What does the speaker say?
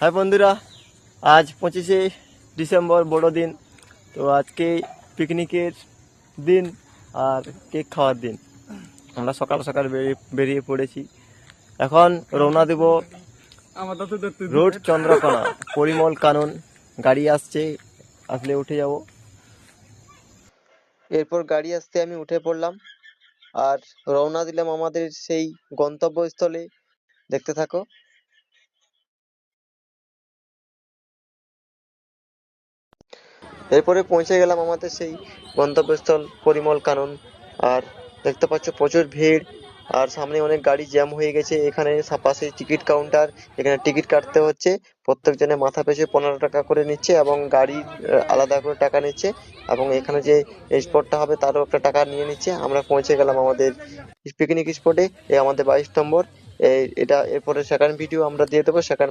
High বন্ধুরা, আজ 25শে December বড়দিন। তো আজকে পিকনিকের দিন আর কেক খাওয়ার দিন। আমরা সকাল সকাল বেরিয়ে পড়েছি। এখন রওনা দেব রোড চন্দ্রকোনা, পরিমল কানন। গাড়ি আসছে, আসলে উঠে যাব। এরপর গাড়ি আসতে আমি উঠে পড়লাম আর রওনা দিলাম আমাদের সেই গন্তব্যস্থলে। দেখতে থাকো। এরপরে পৌঁছে গেলাম আমাদের সেই গন্তব্যস্থল পরিমল কানন। আর দেখতে পাচ্ছ প্রচুর ভিড়, আর সামনে অনেক গাড়ি জ্যাম হয়ে গেছে। এখানে পাশে টিকিট কাউন্টার, এখানে টিকিট কাটতে হচ্ছে। প্রত্যেকজনে মাথা পিছু 15 টাকা করে নিচ্ছে এবং গাড়ির আলাদা করে টাকা নিচ্ছে, এবং এখানে যে স্পটটা হবে তারও একটা টাকা নিয়ে নিচ্ছে। আমরা পৌঁছে গেলাম আমাদের পিকনিক স্পটে। এই আমাদের 22 নম্বর। এটা এরপরে সেকেন্ড ভিডিও আমরা দিয়ে দেবো। সেকেন্ড